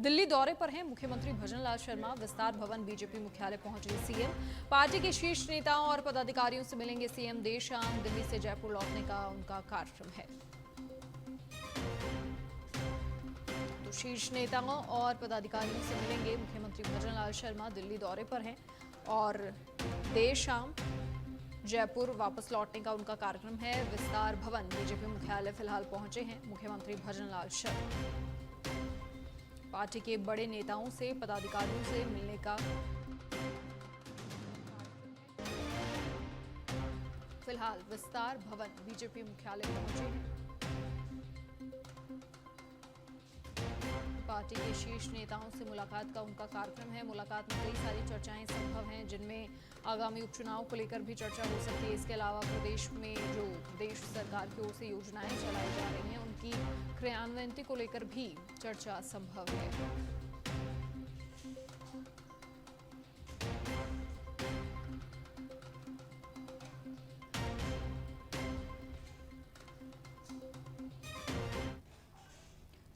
दिल्ली दौरे पर हैं मुख्यमंत्री भजनलाल शर्मा। विस्तार भवन बीजेपी मुख्यालय पहुंचे सीएम। पार्टी के शीर्ष नेताओं और पदाधिकारियों से मिलेंगे सीएम। देर शाम दिल्ली से जयपुर लौटने का उनका कार्यक्रम है। तो शीर्ष नेताओं और पदाधिकारियों से मिलेंगे मुख्यमंत्री भजनलाल शर्मा। दिल्ली दौरे पर हैं और देर शाम जयपुर वापस लौटने का उनका कार्यक्रम है। विस्तार भवन बीजेपी मुख्यालय फिलहाल पहुंचे हैं मुख्यमंत्री भजनलाल शर्मा। पार्टी के बड़े नेताओं से पदाधिकारियों से मिलने का फिलहाल विस्तार भवन बीजेपी मुख्यालय पहुंचे हैं। पार्टी के शीर्ष नेताओं से मुलाकात का उनका कार्यक्रम है। मुलाकात में कई सारी चर्चाएं संभव हैं, जिनमें आगामी उपचुनाव को लेकर भी चर्चा हो सकती है। इसके अलावा प्रदेश में जो प्रदेश सरकार की ओर से योजनाएं चलाई जा रही हैं, उनकी क्रियान्वयन को लेकर भी चर्चा संभव है।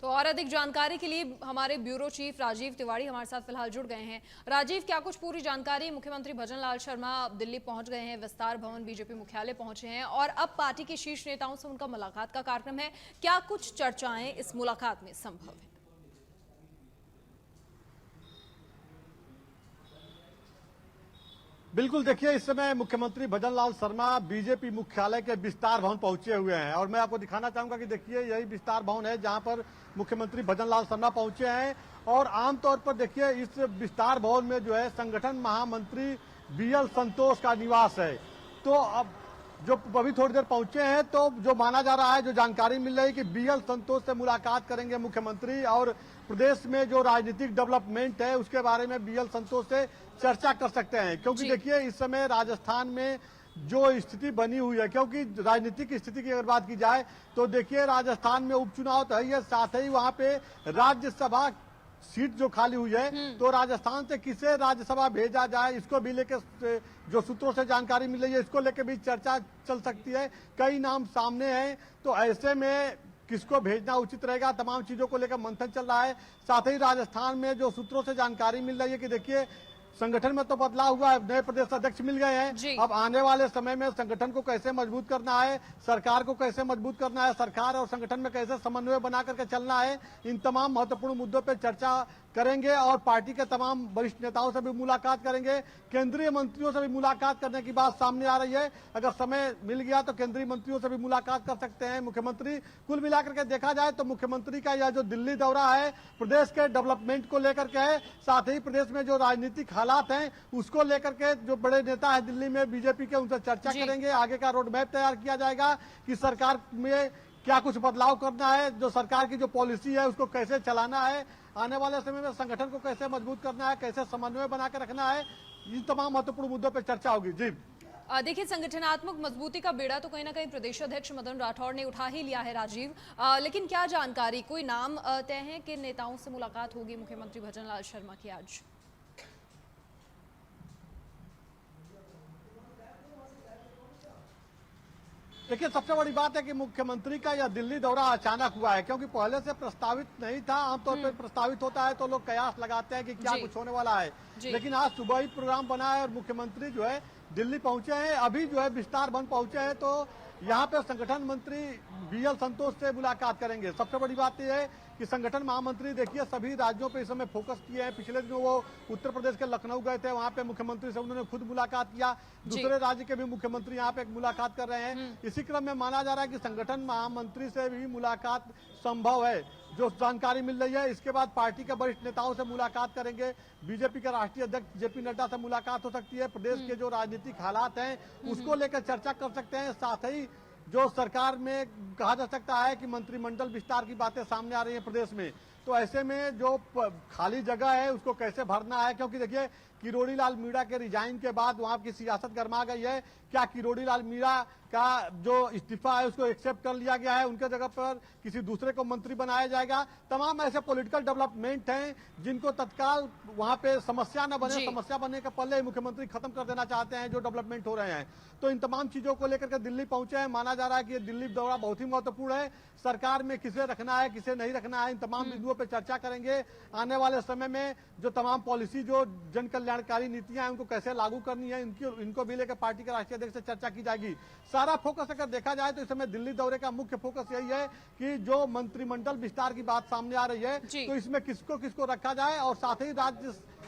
तो और अधिक जानकारी के लिए हमारे ब्यूरो चीफ राजीव तिवारी हमारे साथ फिलहाल जुड़ गए हैं। राजीव, क्या कुछ पूरी जानकारी? मुख्यमंत्री भजनलाल शर्मा दिल्ली पहुंच गए हैं, विस्तार भवन बीजेपी मुख्यालय पहुंचे हैं और अब पार्टी के शीर्ष नेताओं से उनका मुलाकात का कार्यक्रम है। क्या कुछ चर्चाएं इस मुलाकात में संभव है? बिल्कुल, देखिए इस समय मुख्यमंत्री भजनलाल शर्मा बीजेपी मुख्यालय के विस्तार भवन पहुंचे हुए हैं और मैं आपको दिखाना चाहूंगा कि देखिए यही विस्तार भवन है जहां पर मुख्यमंत्री भजनलाल शर्मा पहुंचे हैं। और आमतौर पर देखिए इस विस्तार भवन में जो है संगठन महामंत्री बीएल संतोष का निवास है। तो अब जो अभी थोड़ी देर पहुंचे हैं तो जो माना जा रहा है, जो जानकारी मिल रही है कि बीएल संतोष से मुलाकात करेंगे मुख्यमंत्री और प्रदेश में जो राजनीतिक डेवलपमेंट है उसके बारे में बीएल संतोष से चर्चा कर सकते हैं। क्योंकि देखिए इस समय राजस्थान में जो स्थिति बनी हुई है, क्योंकि राजनीतिक स्थिति की अगर बात की जाए तो देखिए राजस्थान में उपचुनाव तो है, साथ ही वहां पे राज्यसभा सीट जो खाली हुई है, तो राजस्थान से किसे राज्यसभा भेजा जाए इसको भी लेकर जो सूत्रों से जानकारी मिल रही है, इसको लेकर भी चर्चा चल सकती है। कई नाम सामने हैं, तो ऐसे में किसको भेजना उचित रहेगा, तमाम चीजों को लेकर मंथन चल रहा है। साथ ही राजस्थान में जो सूत्रों से जानकारी मिल रही है कि देखिए संगठन में तो बदलाव हुआ है, नए प्रदेश अध्यक्ष मिल गए हैं। अब आने वाले समय में संगठन को कैसे मजबूत करना है, सरकार को कैसे मजबूत करना है, सरकार और संगठन में कैसे समन्वय बना करके चलना है, इन तमाम महत्वपूर्ण मुद्दों पर चर्चा करेंगे और पार्टी के तमाम वरिष्ठ नेताओं से भी मुलाकात करेंगे। केंद्रीय मंत्रियों से भी मुलाकात करने की बात सामने आ रही है। अगर समय मिल गया तो केंद्रीय मंत्रियों से भी मुलाकात कर सकते हैं मुख्यमंत्री। कुल मिलाकर के देखा जाए तो मुख्यमंत्री का यह जो दिल्ली दौरा है प्रदेश के डेवलपमेंट को लेकर के है, साथ ही प्रदेश में जो राजनीतिक हालात हैं उसको लेकर के जो बड़े नेता है दिल्ली में बीजेपी के, उनसे चर्चा करेंगे। आगे का रोड मैप तैयार किया जाएगा कि सरकार में क्या कुछ बदलाव करना है, जो सरकार की जो पॉलिसी है उसको कैसे चलाना है, आने वाले समय में संगठन को कैसे मजबूत करना है, कैसे समन्वय बना के रखना है, इन तमाम महत्वपूर्ण मुद्दों पर चर्चा होगी। जी देखिए, संगठनात्मक मजबूती का बेड़ा तो कहीं ना कहीं प्रदेश अध्यक्ष मदन राठौड़ ने उठा ही लिया है राजीव, लेकिन क्या जानकारी, कोई नाम तय है कि नेताओं से मुलाकात होगी मुख्यमंत्री भजनलाल शर्मा की आज? देखिए सबसे बड़ी बात है कि मुख्यमंत्री का यह दिल्ली दौरा अचानक हुआ है, क्योंकि पहले से प्रस्तावित नहीं था। आमतौर पर प्रस्तावित होता है तो लोग कयास लगाते हैं कि क्या कुछ होने वाला है, लेकिन आज सुबह ही प्रोग्राम बना है और मुख्यमंत्री जो है दिल्ली पहुंचे हैं। अभी जो है विस्तार भवन पहुंचे हैं तो यहाँ पे संगठन मंत्री बीएल संतोष से मुलाकात करेंगे। सबसे बड़ी बात यह है कि संगठन महामंत्री देखिए सभी राज्यों पे इस समय फोकस किए हैं। पिछले दिनों वो उत्तर प्रदेश के लखनऊ गए थे, वहां पे मुख्यमंत्री से उन्होंने खुद मुलाकात किया। दूसरे राज्य के भी मुख्यमंत्री यहाँ पे मुलाकात कर रहे हैं। इसी क्रम में माना जा रहा है कि संगठन महामंत्री से भी मुलाकात संभव है, जो जानकारी मिल रही है। इसके बाद पार्टी के वरिष्ठ नेताओं से मुलाकात करेंगे। बीजेपी के राष्ट्रीय अध्यक्ष जेपी नड्डा से मुलाकात हो सकती है। प्रदेश के जो राजनीतिक हालात हैं उसको लेकर चर्चा कर सकते हैं। साथ ही जो सरकार में कहा जा सकता है कि मंत्रिमंडल विस्तार की बातें सामने आ रही हैं प्रदेश में, तो ऐसे में जो खाली जगह है उसको कैसे भरना है, क्योंकि देखिए किरोड़ी लाल मीणा के रिजाइन के बाद वहां की सियासत गर्मा गई है। क्या किरोड़ी लाल मीणा का जो इस्तीफा है उसको एक्सेप्ट कर लिया गया है, उनके जगह पर किसी दूसरे को मंत्री बनाया जाएगा? तमाम ऐसे पॉलिटिकल डेवलपमेंट हैं जिनको तत्काल वहां पे समस्या न बने, समस्या बनने के पहले मुख्यमंत्री खत्म कर देना चाहते हैं जो डेवलपमेंट हो रहे हैं। तो इन तमाम चीजों को लेकर के दिल्ली पहुंचे हैं। माना जा रहा है कि दिल्ली दौरा बहुत ही महत्वपूर्ण है। सरकार में किसे रखना है किसे नहीं रखना है, इन तमाम बिंदुओं पर चर्चा करेंगे। आने वाले समय में जो तमाम पॉलिसी, जो जन कल्याणकारी नीतियां हैं, उनको कैसे लागू करनी है, इनको भी लेकर पार्टी के राष्ट्रीय अध्यक्ष से चर्चा की जाएगी। सारा फोकस अगर देखा जाए तो इस समय दिल्ली दौरे का मुख्य फोकस यही है कि जो मंत्रिमंडल विस्तार की बात सामने आ रही है, तो इसमें किसको किसको रखा जाए, और साथ ही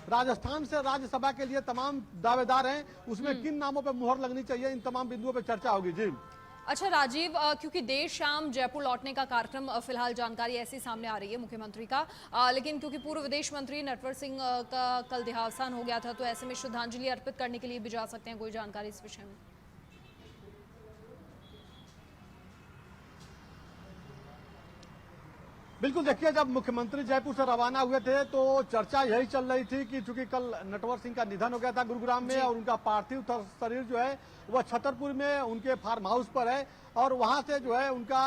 राजस्थान से राज्यसभा के लिए तमाम दावेदार हैं, उसमें किन नामों पर मुहर लगनी चाहिए, इन तमाम बिंदुओं पर चर्चा होगी। जी अच्छा राजीव, क्योंकि देर शाम जयपुर लौटने का कार्यक्रम, फिलहाल जानकारी ऐसी सामने आ रही है मुख्यमंत्री का, लेकिन क्योंकि पूर्व विदेश मंत्री नटवर सिंह का कल देहावसान हो गया था, तो ऐसे में श्रद्धांजलि अर्पित करने के लिए भी जा सकते हैं। कोई जानकारी इस विषय में? बिल्कुल, देखिए, जब मुख्यमंत्री जयपुर से रवाना हुए थे तो चर्चा यही चल रही थी कि चूंकि कल नटवर सिंह का निधन हो गया था गुरुग्राम में, और उनका पार्थिव शरीर जो है वह छतरपुर में उनके फार्म हाउस पर है, और वहां से जो है उनका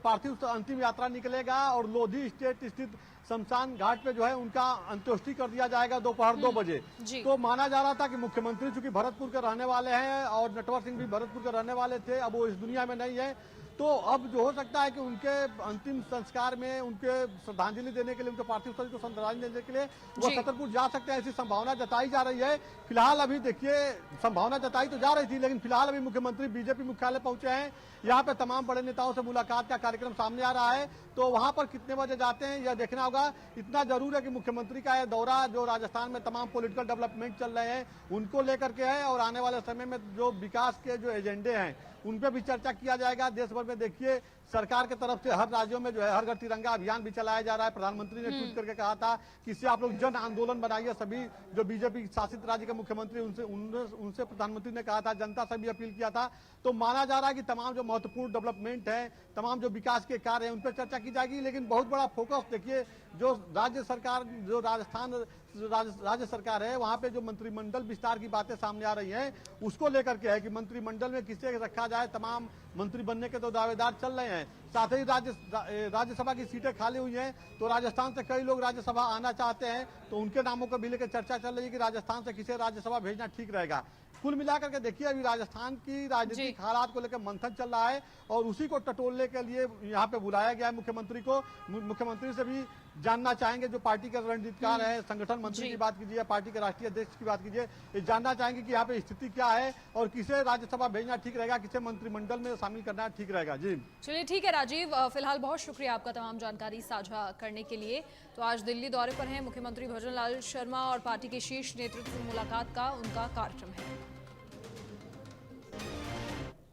पार्थिव अंतिम यात्रा निकलेगा और लोधी स्टेट स्थित शमशान घाट पे जो है उनका अंत्येष्टि कर दिया जाएगा दोपहर 2 बजे। तो माना जा रहा था कि मुख्यमंत्री चूंकि भरतपुर के रहने वाले हैं और नटवर सिंह भी भरतपुर के रहने वाले थे, अब वो इस दुनिया में नहीं है, तो अब जो हो सकता है कि उनके अंतिम संस्कार में उनके श्रद्धांजलि देने के लिए, उनके पार्थिव शरीर को श्रद्धांजलि देने के लिए वो छतरपुर जा सकते हैं, ऐसी संभावना जताई जा रही है। फिलहाल अभी देखिए, संभावना जताई तो जा रही थी, लेकिन फिलहाल अभी मुख्यमंत्री बीजेपी मुख्यालय पहुंचे हैं। यहाँ पे तमाम बड़े नेताओं से मुलाकात का कार्यक्रम सामने आ रहा है, तो वहां पर कितने बजे जाते हैं यह देखना होगा। इतना जरूर है कि मुख्यमंत्री का यह दौरा जो राजस्थान में तमाम पॉलिटिकल डेवलपमेंट चल रहे हैं उनको लेकर के है, और आने वाले समय में जो विकास के जो एजेंडे हैं उन पर भी चर्चा किया जाएगा। देश भर में देखिए, सरकार के तरफ से हर राज्यों में जो है हर घर तिरंगा अभियान भी चलाया जा रहा है। प्रधानमंत्री ने ट्वीट करके कहा था कि इससे आप लोग जन आंदोलन बनाइए। सभी जो बीजेपी शासित राज्य के मुख्यमंत्री उनसे प्रधानमंत्री ने कहा था, जनता से भी अपील किया था। तो माना जा रहा है कि तमाम जो महत्वपूर्ण डेवलपमेंट है, तमाम जो विकास के कार्य हैं, उन पर चर्चा की जाएगी। लेकिन बहुत बड़ा फोकस देखिए, जो राज्य सरकार, जो राजस्थान राज्य सरकार है, वहां पे जो मंत्रिमंडल विस्तार की बातें सामने आ रही हैं, उसको लेकर के है कि मंत्रिमंडल में किसे रखा जाए। तमाम मंत्री बनने के तो दावेदार चल रहे हैं, साथ ही राज्यसभा की सीटें खाली हुई हैं, तो राजस्थान से कई लोग राज्यसभा आना चाहते हैं, तो उनके नामों को भी लेकर चर्चा चल रही है कि राजस्थान से किसे राज्यसभा भेजना ठीक रहेगा। कुल मिलाकर के देखिए, अभी राजस्थान की राजनीतिक हालात को लेकर मंथन चल रहा है, और उसी को टटोलने के लिए यहाँ पे बुलाया गया है मुख्यमंत्री को। मुख्यमंत्री से भी जानना चाहेंगे, जो पार्टी के रणनीतिकार है, संगठन मंत्री की बात कीजिए, पार्टी के राष्ट्रीय अध्यक्ष की बात कीजिए, ये जानना चाहेंगे कि यहाँ पे स्थिति क्या है और किसे राज्यसभा भेजना ठीक रहेगा, किसे मंत्रिमंडल में शामिल करना ठीक रहेगा। जी चलिए, ठीक है राजीव, फिलहाल बहुत शुक्रिया आपका तमाम जानकारी साझा करने के लिए। तो आज दिल्ली दौरे पर हैं मुख्यमंत्री भजन लाल शर्मा, और पार्टी के शीर्ष नेतृत्व से मुलाकात का उनका कार्यक्रम है।